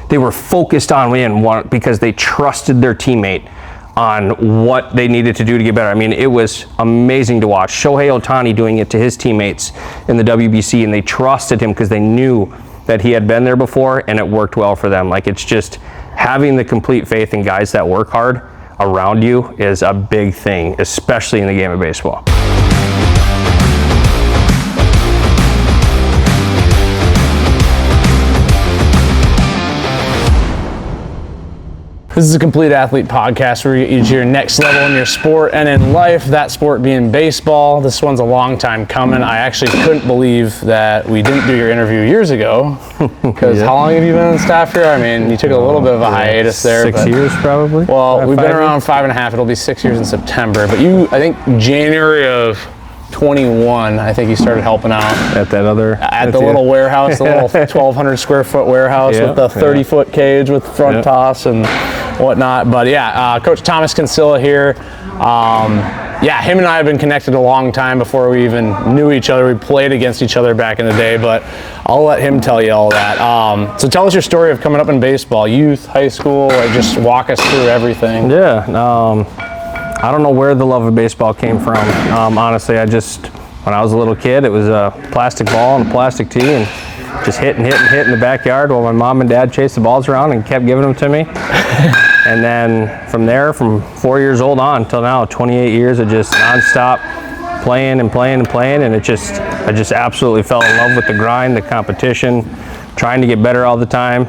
they were focused on winning because they trusted their teammate on what they needed to do to get better. I mean, it was amazing to watch. Shohei Ohtani doing it to his teammates in the WBC, and they trusted him because they knew that he had been there before, and it worked well for them. Like, it's just having the complete faith in guys that work hard around you is a big thing, especially in the game of baseball. This is a Complete Athlete podcast where you get you to your next level in your sport and in life, that sport being baseball. This one's a long time coming. I actually couldn't believe that we didn't do your interview years ago, because how long have you been on staff here? I mean, you took a little bit of a hiatus there. 6 years probably. Well, we've been around 5.5. It'll be 6 years in September. But you, I think January of 21, I think you started helping out at the little warehouse, the little 1,200 square foot warehouse with the 30-foot cage with front toss and whatnot. But yeah, Coach Thomas Kinsella here. Yeah, him and I have been connected a long time before we even knew each other. We played against each other back in the day, but I'll let him tell you all that. So tell us your story of coming up in baseball, youth, high school, like just walk us through everything. Yeah. I don't know where the love of baseball came from. Honestly, when I was a little kid, it was a plastic ball and a plastic tee, and just hit in the backyard while my mom and dad chased the balls around and kept giving them to me. And then from there, from 4 years old on till now, 28 years of just nonstop playing and playing and playing, and I just absolutely fell in love with the grind, the competition, trying to get better all the time.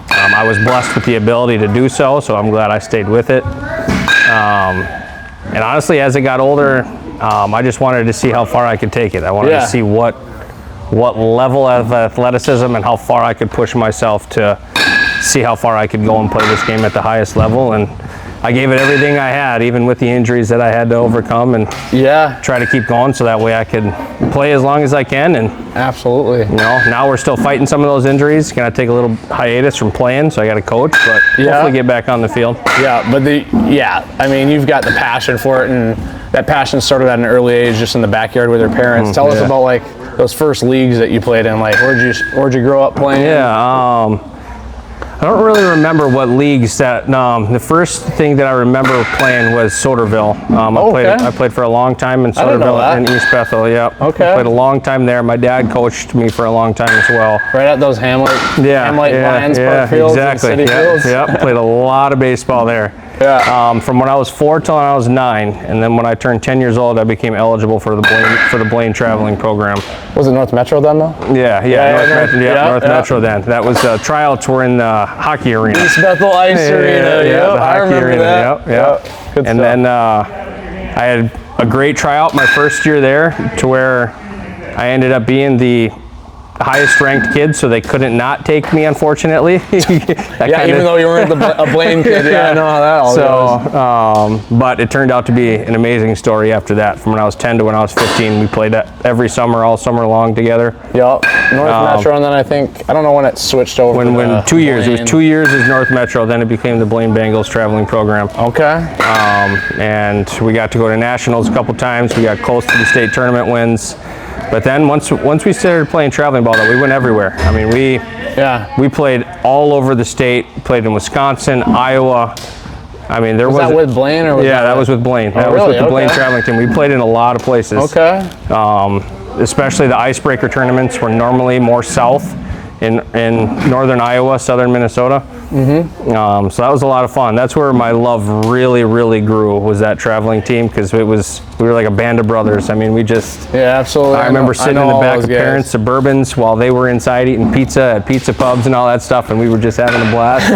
I was blessed with the ability to do so I'm glad I stayed with it. And honestly, as I got older, I just wanted to see how far I could take it. I wanted to see what level of athleticism and how far I could push myself to see how far I could go and play this game at the highest level. And I gave it everything I had, even with the injuries that I had to overcome, and try to keep going so that way I could play as long as I can. And absolutely, you know, now we're still fighting some of those injuries. Gonna take a little hiatus from playing, so I got to coach, but hopefully get back on the field. Yeah, but I mean, you've got the passion for it, and that passion started at an early age, just in the backyard with your parents. Tell us about like those first leagues that you played in. Like, where'd you grow up playing? Yeah. I don't really remember what leagues that. The first thing that I remember playing was Soderville. I played for a long time in Soderville in East Bethel. Yep. Okay. I played a long time there. My dad coached me for a long time as well. Right at those Hamlet Lions Park fields and City Fields. Yep. Played a lot of baseball there. Yeah. From when I was 4 till I was 9, and then when I turned 10 years old, I became eligible for the Blaine traveling program. Was it North Metro then, though? North Metro then. That was tryouts were in the hockey arena. East Bethel Ice Arena. The hockey arena. That. Yep. And then I had a great tryout my first year there, to where I ended up being the highest ranked kid, so they couldn't not take me, unfortunately. Even though you weren't a Blaine kid. I know how that all goes. But it turned out to be an amazing story after that. From when I was 10 to when I was 15, we played every summer, all summer long together. Yep. North Metro, and then I don't know when it switched over. When 2 years, it was 2 years as North Metro, then it became the Blaine Bengals traveling program. Okay. And we got to go to nationals a couple times. We got close to the state tournament wins. But then once we started playing traveling ball, though, we went everywhere. I mean, we played all over the state. Played in Wisconsin, Iowa. I mean, was that with Blaine, or that was with Blaine. That was with the Blaine traveling team. We played in a lot of places. Okay. Especially the icebreaker tournaments were normally more south in northern Iowa, southern Minnesota. Mm-hmm. So that was a lot of fun. That's where my love really, really grew, was that traveling team, because we were like a band of brothers. I mean, we just... Yeah, absolutely. I remember sitting in the back of parents' Suburbans while they were inside eating pizza at pizza pubs and all that stuff, and we were just having a blast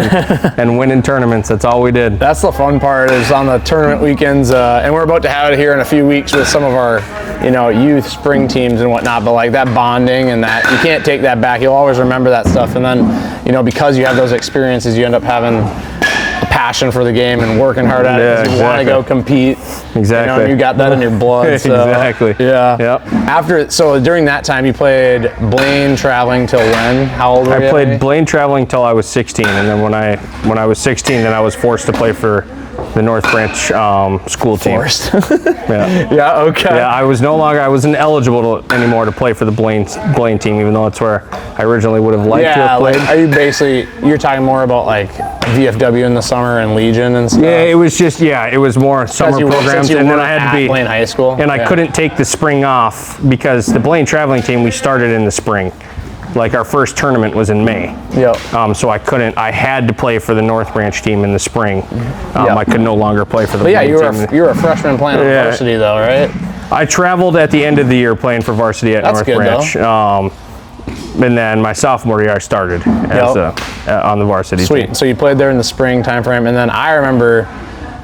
and winning tournaments. That's all we did. That's the fun part, is on the tournament weekends, and we're about to have it here in a few weeks with some of our, youth spring teams and whatnot, but like that bonding and that, you can't take that back. You'll always remember that stuff, and then, because you have those experiences, you end up having a passion for the game and working hard at it, because you want to go compete. Exactly. You got that in your blood. So, exactly. Yeah. Yep. So during that time, you played Blaine traveling till when? How old were you? I played Blaine traveling till I was 16, and then when I was 16, then I was forced to play for the North Branch school team. Forced. Yeah. Yeah, okay. Yeah, I wasn't eligible anymore to play for the Blaine team, even though that's where I originally would have liked to have played. Like, are you basically, you're talking more about like VFW in the summer and Legion and stuff? Yeah, it was more summer programs, and then I had to be Blaine High School, and I couldn't take the spring off because the Blaine traveling team, we started in the spring. Like our first tournament was in May. Yep. So I had to play for the North Branch team in the spring. I could no longer play for the But yeah, Blaine team. you were a freshman playing on varsity though, right? I traveled at the end of the year playing for varsity at North Branch. And then my sophomore year I started as on the varsity team. So you played there in the spring time frame, and then I remember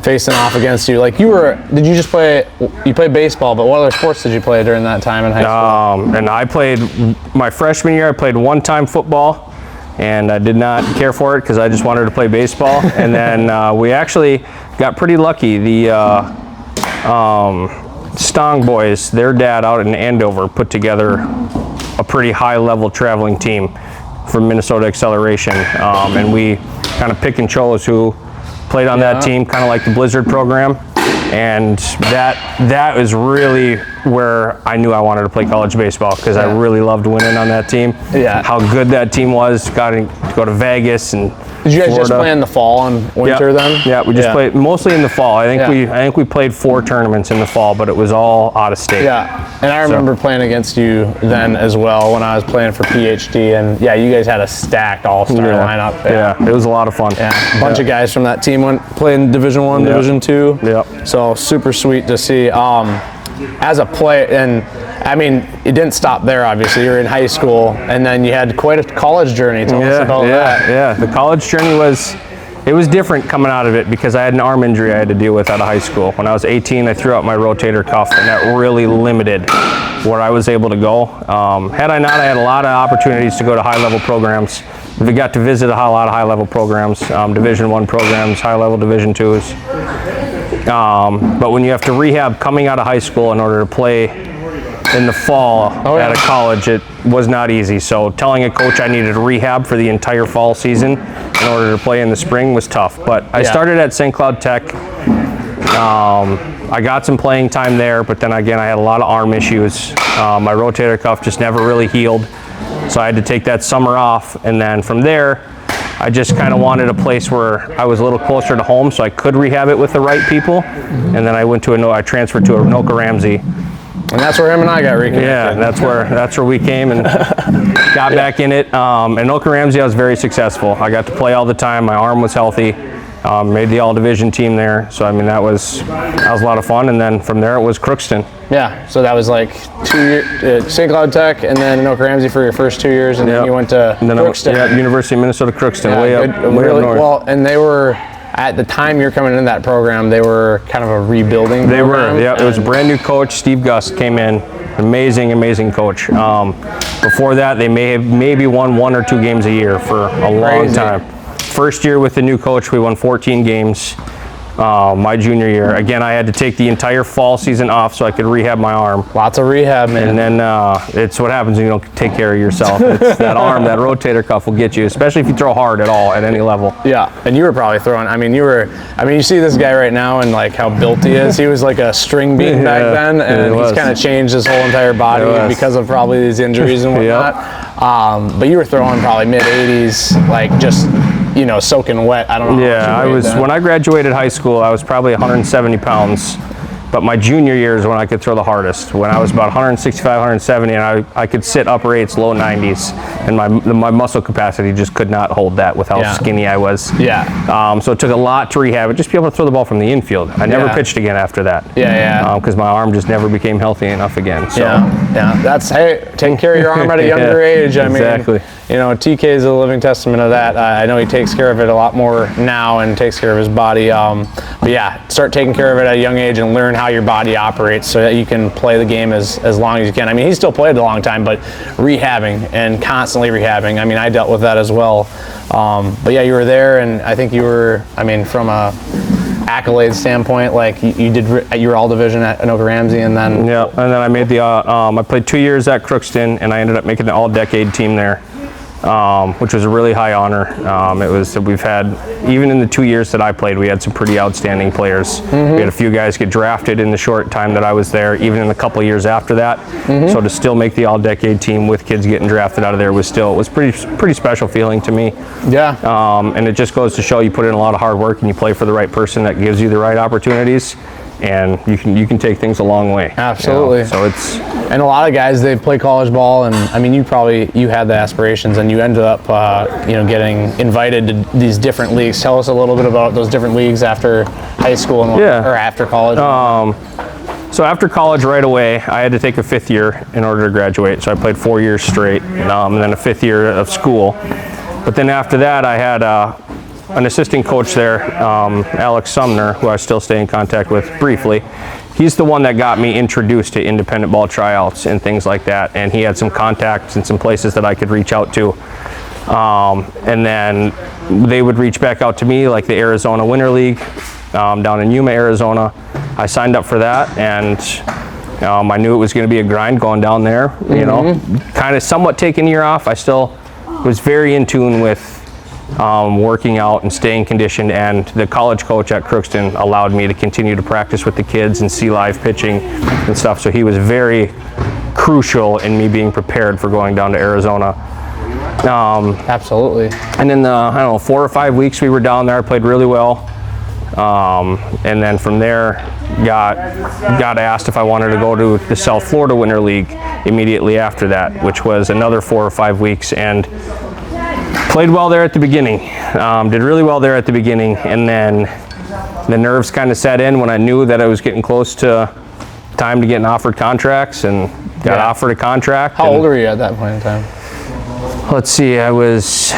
facing off against you. Like did you just play, you played baseball, but what other sports did you play during that time in high school? And I played, my freshman year I played one-time football, and I did not care for it because I just wanted to play baseball. And then we actually got pretty lucky. The Stong boys, their dad out in Andover put together a pretty high-level traveling team from Minnesota Acceleration, and we kind of pick and chose who played on that team, kind of like the Blizzard program, and that was really where I knew I wanted to play college baseball because I really loved winning on that team. Yeah. How good that team was. Got to go to Vegas and Did you guys Florida. just play in the fall and winter then? Yeah, we just played mostly in the fall. I think we played 4 tournaments in the fall, but it was all out of state. Yeah, and I remember playing against you then as well when I was playing for PhD, and yeah, you guys had a stacked all-star lineup. Yeah, it was a lot of fun. Yeah, a bunch of guys from that team went playing Division I, Division II. Yep. So super sweet to see. As a player, and I mean, it didn't stop there. Obviously, you were in high school, and then you had quite a college journey. Tell us about that. Yeah, the college journey was different coming out of it because I had an arm injury I had to deal with out of high school. When I was 18, I threw out my rotator cuff, and that really limited where I was able to go. Had I not, I had a lot of opportunities to go to high-level programs. We got to visit a lot of high-level programs, Division I programs, high-level Division IIs. But when you have to rehab coming out of high school in order to play in the fall at a college, it was not easy. So telling a coach I needed rehab for the entire fall season in order to play in the spring was tough. But I started at St. Cloud Tech. I got some playing time there, but then again, I had a lot of arm issues. My rotator cuff just never really healed. So I had to take that summer off. And then from there, I just kind of wanted a place where I was a little closer to home so I could rehab it with the right people. And then I transferred to Anoka Ramsey. And that's where him and I got reconnected. Yeah, that's where we came and got back in it. Anoka Ramsey, I was very successful. I got to play all the time. My arm was healthy. Made the all-division team there. So I mean, that was a lot of fun. And then from there, it was Crookston. Yeah, so that was like 2 years, St. Cloud Tech, and then Anoka Ramsey for your first 2 years, and then you went to Crookston. University of Minnesota Crookston, way up north. Well, and they were, at the time you're coming into that program, they were kind of a rebuilding program. They were, yeah. It was a brand new coach. Steve Gust came in. Amazing coach. Before that, they maybe won 1 or 2 games a year for a long time. First year with the new coach, we won 14 games. My junior year, again, I had to take the entire fall season off so I could rehab my arm. Lots of rehab, man. And then it's what happens when you don't take care of yourself. It's that arm, that rotator cuff will get you, especially if you throw hard at all, at any level. Yeah, and you were probably throwing, you see this guy right now and like how built he is. He was like a string bean back then, and he's kind of changed his whole entire body because of probably these injuries and whatnot. But you were throwing probably mid-80s, like just, soaking wet. I don't know. Yeah, when I graduated high school, I was probably 170 pounds. But my junior year is when I could throw the hardest. When I was about 165, 170, and I could sit upper 8s, low 90s, and my muscle capacity just could not hold that with how skinny I was. Yeah. So it took a lot to rehab it, just be able to throw the ball from the infield. I never pitched again after that. Because my arm just never became healthy enough again. So. Yeah. That's, hey, taking care of your arm at a younger age. I mean, exactly. TK is a living testament of that. I know he takes care of it a lot more now and takes care of his body. But yeah, start taking care of it at a young age and learn how your body operates so that you can play the game as long as you can. I mean, he still played a long time, but rehabbing and constantly rehabbing. I mean, I dealt with that as well. But yeah, you were there, and I think you were, from a accolade standpoint, like you were all division at Anoka Ramsey, and then I made I played 2 years at Crookston, and I ended up making the all-decade team there. which was a really high honor. We've had, even in the 2 years that I played, we had some pretty outstanding players. We had a few guys get drafted in the short time that I was there, even in a couple of years after that. So to still make the all-decade team with kids getting drafted out of there was pretty special feeling to me. Yeah. And it just goes to show you put in a lot of hard work and you play for the right person that gives you the right opportunities, and you can take things a long way. Absolutely. You know? So and a lot of guys, they play college ball, and I mean, you had the aspirations, and you ended up getting invited to these different leagues. Tell us a little bit about those different leagues after high school or after college. So after college, right away, I had to take a 5th year in order to graduate. So I played 4 years straight, and then a 5th year of school. But then after that, I had an assistant coach there, Alex Sumner, who I still stay in contact with briefly. He's the one that got me introduced to independent ball tryouts and things like that, and he had some contacts and some places that I could reach out to. And then they would reach back out to me, like the Arizona Winter League down in Yuma, Arizona. I signed up for that, and I knew it was going to be a grind going down there, kind of somewhat taking a year off. I still was very in tune with working out and staying conditioned, and the college coach at Crookston allowed me to continue to practice with the kids and see live pitching and stuff. So he was very crucial in me being prepared for going down to Arizona. Absolutely. And in the 4 or 5 weeks we were down there, I played really well. And then from there got asked if I wanted to go to the South Florida Winter League immediately after that, which was another 4 or 5 weeks, and played well there at the beginning. Did really well there at the beginning, and then the nerves kind of set in when I knew that I was getting close to time to getting offered contracts, and got offered a contract. How old were you at that point in time? Let's see, I was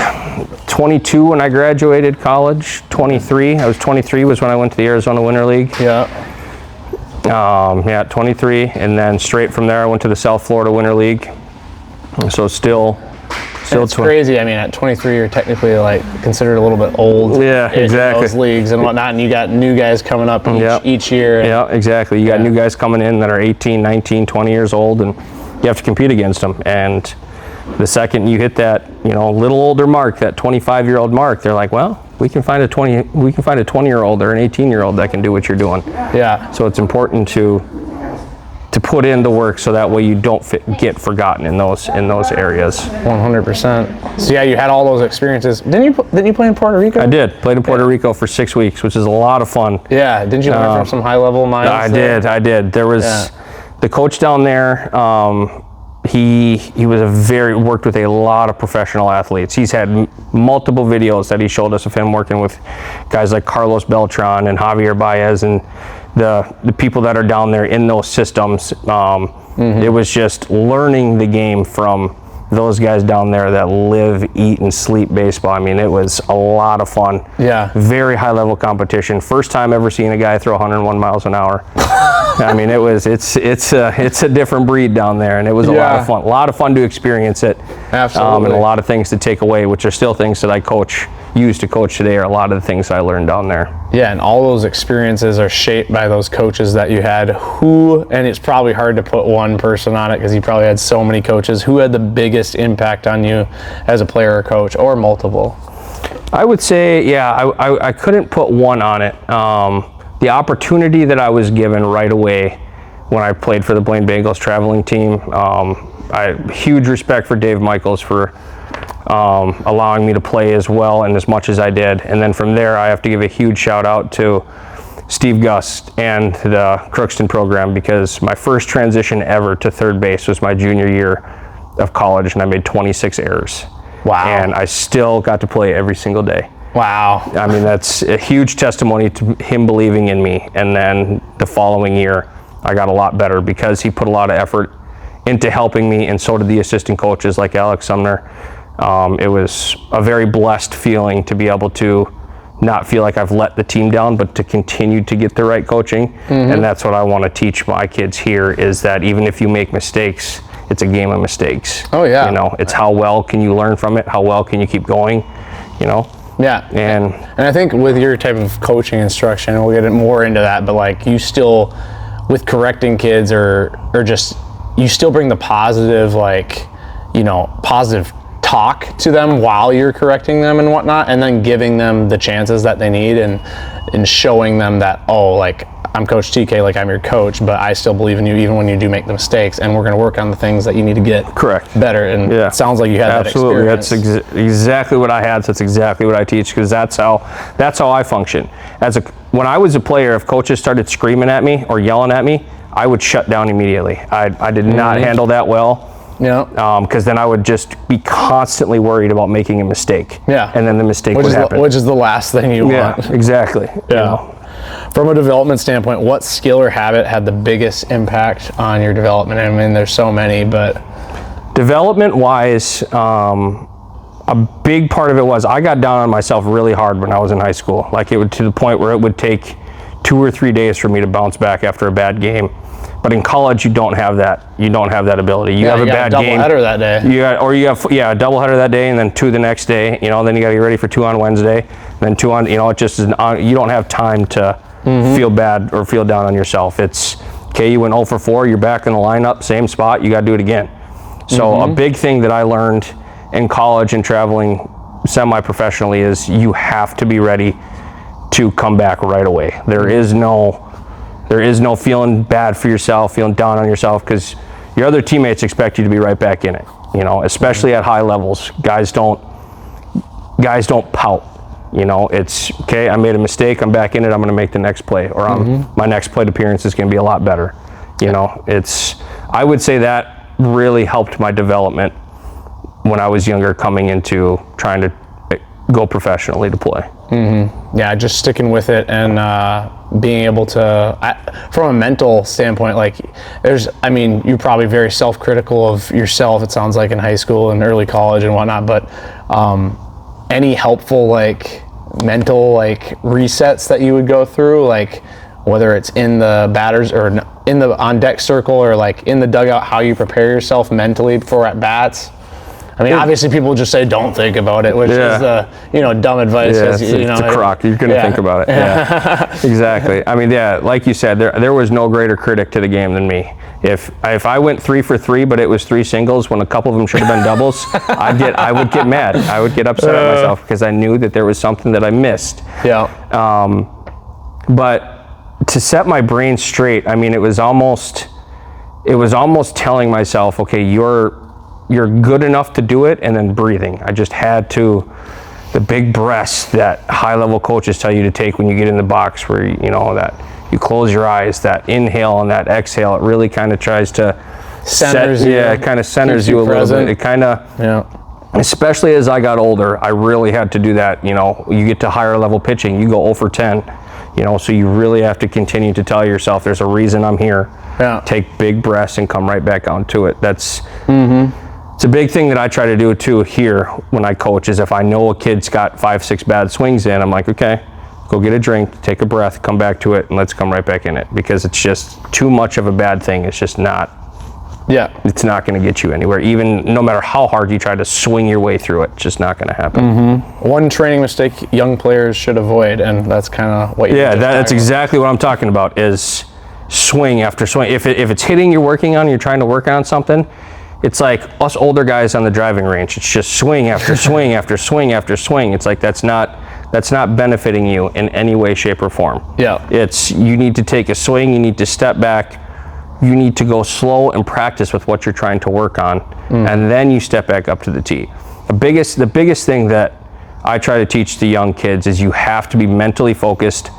22 when I graduated college, 23. I was 23 was when I went to the Arizona Winter League. Yeah. 23, and then straight from there I went to the South Florida Winter League. So still it's crazy. I mean, at 23, you're technically like considered a little bit old. Yeah, exactly. In those leagues and whatnot, and you got new guys coming up each year. Yeah, exactly. You got new guys coming in that are 18, 19, 20 years old, and you have to compete against them. And the second you hit that, little older mark, that 25-year-old mark, they're like, well, we can find a 20-year-old or an 18-year-old that can do what you're doing. Yeah. So it's important to put in the work so that way you don't get forgotten in those areas. 100%. So yeah, you had all those experiences. Didn't you play in Puerto Rico? I did. Played in Puerto Rico for 6 weeks, which is a lot of fun. Yeah. Didn't you learn from some high-level minds? I did. There was the coach down there. He worked with a lot of professional athletes. He's had multiple videos that he showed us of him working with guys like Carlos Beltran and Javier Baez and the people that are down there in those systems. It was just learning the game from those guys down there that live, eat, and sleep baseball. I mean, it was a lot of fun. Yeah. Very high level competition. First time ever seeing a guy throw 101 miles an hour. I mean, it's a different breed down there, and it was a lot of fun. A lot of fun to experience it. Absolutely. And a lot of things to take away, which are still things that I use to coach today, are a lot of the things I learned down there. Yeah, and all those experiences are shaped by those coaches that you had. And it's probably hard to put one person on it because you probably had so many coaches. Who had the biggest impact on you as a player or coach, or multiple? I would say, I couldn't put one on it. The opportunity that I was given right away when I played for the Blaine Bengals traveling team, I huge respect for Dave Michaels for allowing me to play as well and as much as I did. And then from there, I have to give a huge shout out to Steve Gust and the Crookston program, because my first transition ever to third base was my junior year of college, and I made 26 errors. Wow. And I still got to play every single day. Wow. I mean, that's a huge testimony to him believing in me. And then the following year, I got a lot better because he put a lot of effort into helping me, and so did the assistant coaches like Alex Sumner. It was a very blessed feeling to be able to not feel like I've let the team down, but to continue to get the right coaching. And that's what I want to teach my kids here, is that even if you make mistakes, it's a game of mistakes. Oh yeah. It's how well can you learn from it? How well can you keep going? Yeah. And I think with your type of coaching instruction, we'll get more into that, but like you still, with correcting kids or just, you still bring the positive, positive talk to them while you're correcting them and whatnot, and then giving them the chances that they need, and showing them that, oh, like, I'm Coach TK, like, I'm your coach, but I still believe in you even when you do make the mistakes, and we're going to work on the things that you need to get better. And it sounds like you had that experience. Absolutely, that's exactly what I had. So that's exactly what I teach, because that's how I function. When I was a player, if coaches started screaming at me or yelling at me, I would shut down immediately. I did not handle that well. Yeah. Because then I would just be constantly worried about making a mistake. Yeah. And then the mistake would happen. Which is the last thing you want. Yeah, exactly. Yeah. You know. From a development standpoint, what skill or habit had the biggest impact on your development? I mean, there's so many, but development-wise, a big part of it was I got down on myself really hard when I was in high school. Like, it would, to the point where it would take 2 or 3 days for me to bounce back after a bad game. But in college, you don't have that. You don't have that ability. You have a bad game. Doubleheader that day. You have a doubleheader that day, and then 2 the next day. You know, then you got to get ready for 2 on Wednesday, then 2 on. You know, it just is. You don't have time to feel bad or feel down on yourself. It's okay. You went 0 for 4. You're back in the lineup, same spot. You got to do it again. So a big thing that I learned in college and traveling semi-professionally is you have to be ready to come back right away. There is no feeling bad for yourself, feeling down on yourself, because your other teammates expect you to be right back in it. You know, especially at high levels, guys don't pout. You know, it's okay. I made a mistake. I'm back in it. I'm going to make the next play, or my next plate appearance is going to be a lot better. You know, I would say that really helped my development when I was younger, coming into trying to go professionally to play. Yeah, just sticking with it and being able to, from a mental standpoint, like you're probably very self-critical of yourself, it sounds like, in high school and early college and whatnot, but any helpful, like, mental, like, resets that you would go through, like, whether it's in the batters or in the on deck circle or like in the dugout, how you prepare yourself mentally before at bats? I mean, obviously people just say don't think about it, which is dumb advice. Yeah, it's a crock. You're going to think about it. Yeah, exactly. I mean, like you said, there was no greater critic to the game than me. If I went 3 for 3, but it was 3 singles when a couple of them should have been doubles, I would get mad. I would get upset at myself because I knew that there was something that I missed. Yeah. But to set my brain straight, I mean, it was almost telling myself, okay, you're good enough to do it, and then breathing. I just had to, the big breaths that high-level coaches tell you to take when you get in the box, where that you close your eyes, that inhale and that exhale, it really kind of tries to it kind of centers you a little bit. It kind of, especially as I got older, I really had to do that. You know, you get to higher level pitching, you go 0 for 10, so you really have to continue to tell yourself there's a reason I'm here. Yeah. Take big breaths and come right back onto it. That's it's a big thing that I try to do too here when I coach, is if I know a kid's got 5-6 bad swings in, I'm like, okay, go get a drink, take a breath, come back to it, and let's come right back in it, because it's just too much of a bad thing. It's just not. Yeah. It's not going to get you anywhere, even no matter how hard you try to swing your way through it. It's just not going to happen. One training mistake young players should avoid, and that's kind of what you that's exactly what I'm talking about, is swing after swing. If it's hitting you're trying to work on something, it's like us older guys on the driving range. It's just swing after swing after swing after swing. It's like that's not benefiting you in any way, shape, or form. Yeah. You need to take a swing, you need to step back, you need to go slow and practice with what you're trying to work on, and then you step back up to the tee. The biggest thing that I try to teach the young kids is you have to be mentally focused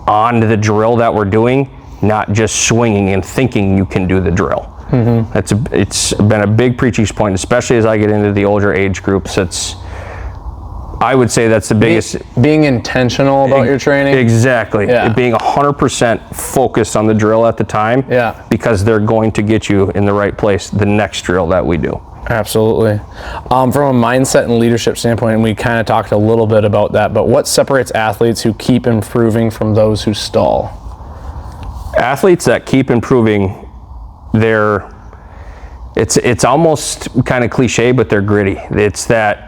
on the drill that we're doing, not just swinging and thinking you can do the drill. It's been a big preaching point, especially as I get into the older age groups. I would say that's the biggest. Being intentional about your training. Exactly. Yeah. Being 100% focused on the drill at the time. Yeah. Because they're going to get you in the right place the next drill that we do. Absolutely. From a mindset and leadership standpoint, and we kind of talked a little bit about that, but what separates athletes who keep improving from those who stall? Athletes that keep improving, it's almost kind of cliche, but they're gritty. It's that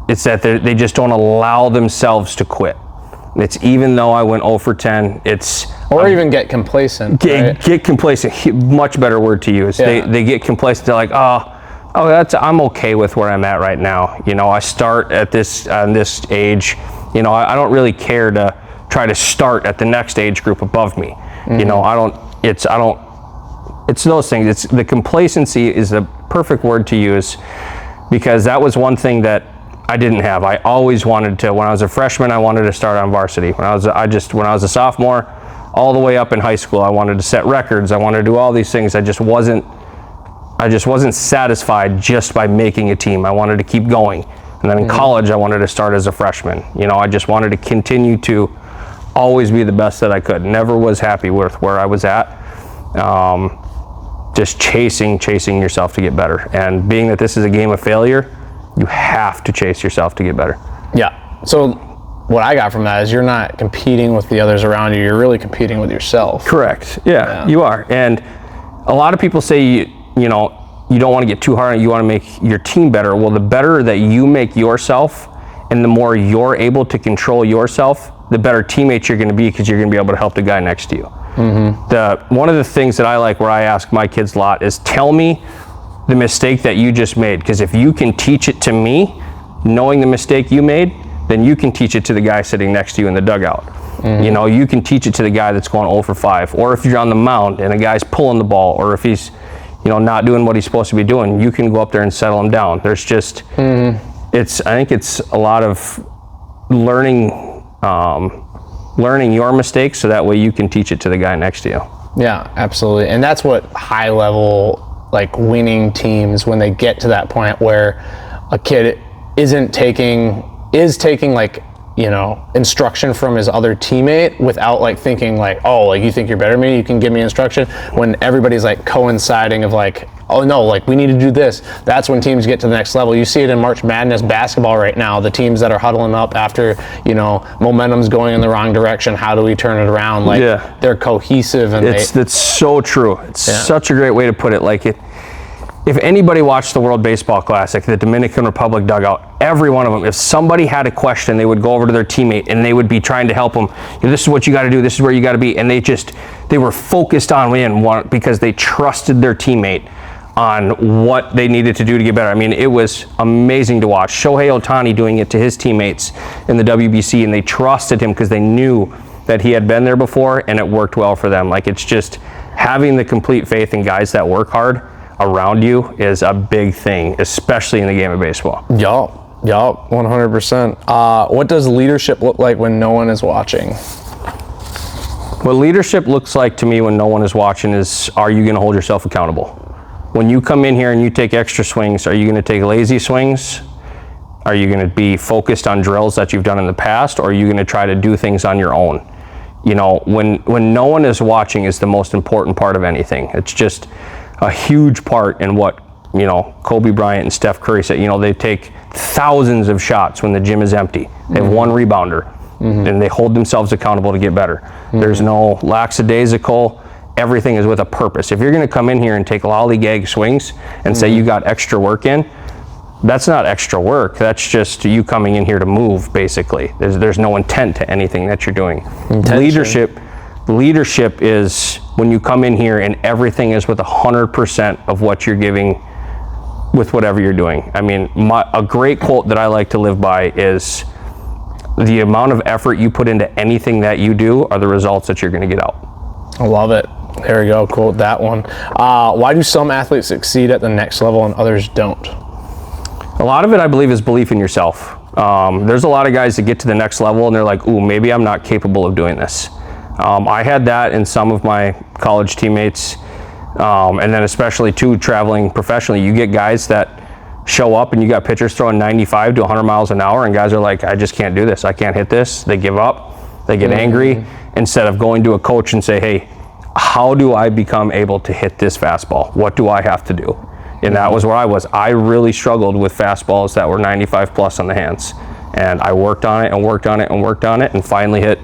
they just don't allow themselves to quit. It's even though I went 0 for 10, even get complacent. Get complacent, much better word to use. Yeah. They get complacent. They're like, oh, Oh, I'm okay with where I'm at right now. You know, I start at this age. You know, I don't really care to try to start at the next age group above me. You know, it's those things. It's the complacency is the perfect word to use, because that was one thing that I didn't have. I always wanted to. When I was a freshman, I wanted to start on varsity. When I was a sophomore, all the way up in high school, I wanted to set records. I wanted to do all these things. I just wasn't satisfied just by making a team. I wanted to keep going. And then in college, I wanted to start as a freshman. You know, I just wanted to continue to always be the best that I could. Never was happy with where I was at. Just chasing yourself to get better. And being that this is a game of failure, you have to chase yourself to get better. Yeah. So what I got from that is you're not competing with the others around you. You're really competing with yourself. Correct. Yeah. You are. And a lot of people say, you know, you don't want to get too hard on it. You want to make your team better. Well, the better that you make yourself and the more you're able to control yourself, the better teammate you're going to be, because you're going to be able to help the guy next to you. One of the things that I like, where I ask my kids a lot, is tell me the mistake that you just made, because if you can teach it to me, knowing the mistake you made, then you can teach it to the guy sitting next to you in the dugout. You know, you can teach it to the guy that's going 0 for 5, or if you're on the mound and a guy's pulling the ball, or if he's, you know, not doing what he's supposed to be doing, you can go up there and settle him down. There's just, I think it's a lot of learning your mistakes, so that way you can teach it to the guy next to you. Yeah, absolutely. And that's what high level, like winning teams, when they get to that point where a kid is taking like, you know, instruction from his other teammate without like thinking like, oh, like you think you're better than me, you can give me instruction, when everybody's like coinciding of like, oh no, like we need to do this. That's when teams get to the next level. You see it in March Madness basketball right now. The teams that are huddling up after, you know, momentum's going in the wrong direction, how do we turn it around? Like they're cohesive, and that's so true. It's such a great way to put it. Like if anybody watched the World Baseball Classic, the Dominican Republic dugout, every one of them, if somebody had a question, they would go over to their teammate and they would be trying to help them. You know, this is what you got to do. This is where you got to be. And they were focused on winning, because they trusted their teammate on what they needed to do to get better. I mean, it was amazing to watch. Shohei Ohtani doing it to his teammates in the WBC, and they trusted him because they knew that he had been there before and it worked well for them. Like, it's just having the complete faith in guys that work hard around you is a big thing, especially in the game of baseball. Yup, 100%. What does leadership look like when no one is watching? What leadership looks like to me when no one is watching is, are you going to hold yourself accountable? When you come in here and you take extra swings, are you going to take lazy swings? Are you going to be focused on drills that you've done in the past, or are you going to try to do things on your own? You know, when no one is watching is the most important part of anything. It's just a huge part in what, you know, Kobe Bryant and Steph Curry said. You know, they take thousands of shots when the gym is empty. They have one rebounder, and they hold themselves accountable to get better. There's no lackadaisical. Everything is with a purpose. If you're going to come in here and take lollygag swings and say you got extra work in, that's not extra work. That's just you coming in here to move, basically. There's no intent to anything that you're doing. Leadership is when you come in here and everything is with 100% of what you're giving with whatever you're doing. I mean, a great quote that I like to live by is, the amount of effort you put into anything that you do are the results that you're going to get out. I love it. There we go. Quote that one. Why do some athletes succeed at the next level and others don't? A lot of it, I believe, is belief in yourself. There's a lot of guys that get to the next level and they're like, ooh, maybe I'm not capable of doing this. I had that in some of my college teammates, and then especially too, traveling professionally. You get guys that show up and you got pitchers throwing 95 to 100 miles an hour, and guys are like, I just can't do this. I can't hit this. They give up. They get angry. Instead of going to a coach and say, hey, how do I become able to hit this fastball? What do I have to do? And that was where I was. I really struggled with fastballs that were 95 plus on the hands. And I worked on it and worked on it and worked on it, and finally hit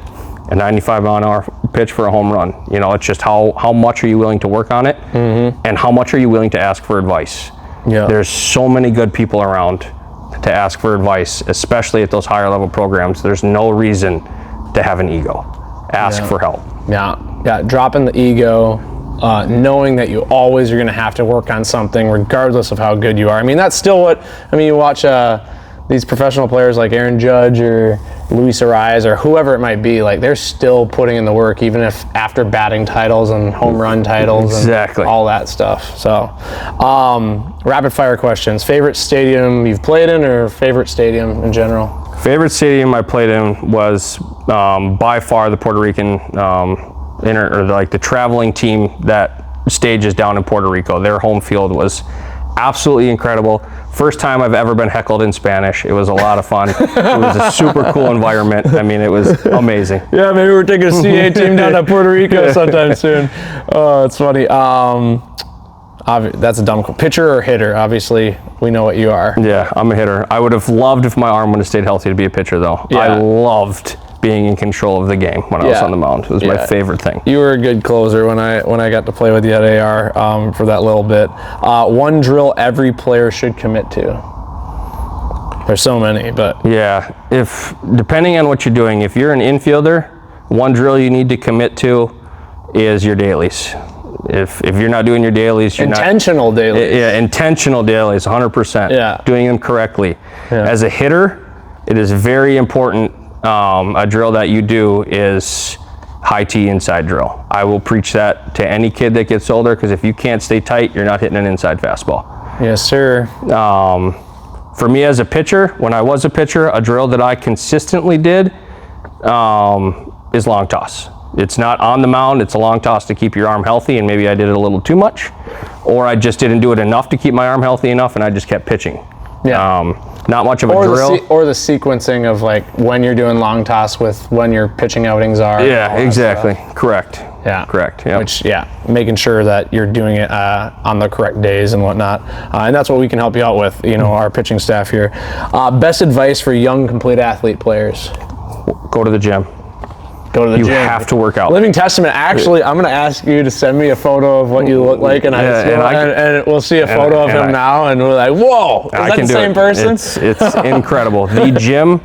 a 95 mile an hour pitch for a home run. You know, it's just how much are you willing to work on it, and how much are you willing to ask for advice? Yeah. There's so many good people around to ask for advice, especially at those higher level programs. There's no reason to have an ego. Ask for help. Yeah, dropping the ego, knowing that you always are going to have to work on something regardless of how good you are. I mean, that's still what, I mean, you watch these professional players like Aaron Judge or Luis Ariz or whoever it might be, like they're still putting in the work even if after batting titles and home run titles exactly. and all that stuff. So rapid fire questions. Favorite stadium you've played in or favorite stadium in general? Favorite stadium I played in was by far the Puerto Rican the traveling team that stages down in Puerto Rico. Their home field was absolutely incredible. First time I've ever been heckled in Spanish. It was a lot of fun. It was a super cool environment. I mean, it was amazing. Yeah, maybe we're taking a CA team down to Puerto Rico sometime soon. Oh, it's funny. That's a dumb question. Pitcher or hitter? Obviously, we know what you are. Yeah, I'm a hitter. I would have loved if my arm would have stayed healthy to be a pitcher, though. Yeah. I loved being in control of the game when I was on the mound. It was my favorite thing. You were a good closer when I got to play with you at AR for that little bit. One drill every player should commit to. There's so many, but yeah, depending on what you're doing, if you're an infielder, one drill you need to commit to is your dailies. If you're not doing your dailies, you're intentional dailies. Yeah, intentional dailies, 100%. Yeah, doing them correctly. Yeah. As a hitter, it is very important. A drill that you do is high tee inside drill. I will preach that to any kid that gets older, because if you can't stay tight, you're not hitting an inside fastball. Yes, sir. For me as a pitcher, when I was a pitcher, a drill that I consistently did is long toss. It's not on the mound, it's a long toss to keep your arm healthy, and maybe I did it a little too much, or I just didn't do it enough to keep my arm healthy enough, and I just kept pitching. Yeah. Not much of a drill. Or the sequencing of like when you're doing long toss with when your pitching outings are. Yeah, exactly. Correct. Yeah. Correct. Yeah. Which, making sure that you're doing it on the correct days and whatnot. And that's what we can help you out with, our pitching staff here. Best advice for young complete athlete players? Go to the gym. Go to the gym. You have to work out. Living testament. Actually, I'm going to ask you to send me a photo of what you look like in high school, and we'll see a photo of him now, and we're like, whoa, is that the same person? It's incredible. The gym,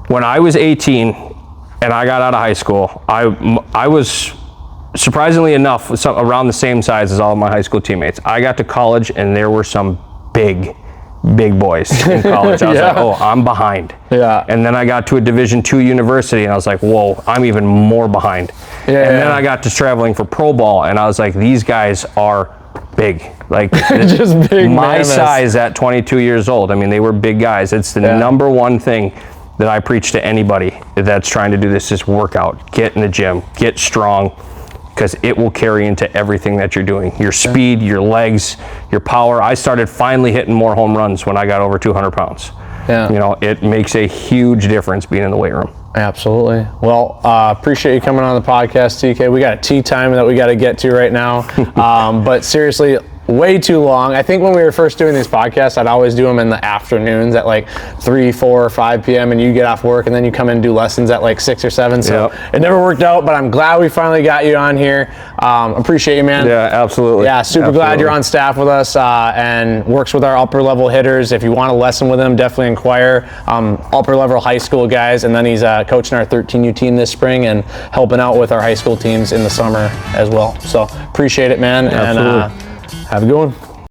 when I was 18 and I got out of high school, I was, surprisingly enough, around the same size as all of my high school teammates. I got to college, and there were some big boys in college. I was like, oh, I'm behind. Yeah. And then I got to a Division II university, and I was like, whoa, I'm even more behind. Yeah. And then I got to traveling for pro ball, and I was like, these guys are big. Like just big. My size at 22 years old. I mean, they were big guys. It's the number one thing that I preach to anybody that's trying to do this is work out, get in the gym, get strong, because it will carry into everything that you're doing. Your speed, your legs, your power. I started finally hitting more home runs when I got over 200 pounds. Yeah. It makes a huge difference being in the weight room. Absolutely. Well, appreciate you coming on the podcast, TK. We got a tea time that we got to get to right now. But seriously, way too long. I think when we were first doing these podcasts, I'd always do them in the afternoons at like 3, 4, or 5 p.m. and you get off work and then you come in and do lessons at like 6 or 7. So it never worked out, but I'm glad we finally got you on here. Appreciate you, man. Yeah, absolutely. Yeah, super glad you're on staff with us and works with our upper level hitters. If you want a lesson with him, definitely inquire. Upper level high school guys, and then he's coaching our 13U team this spring and helping out with our high school teams in the summer as well. So appreciate it, man. Absolutely. And have a good one.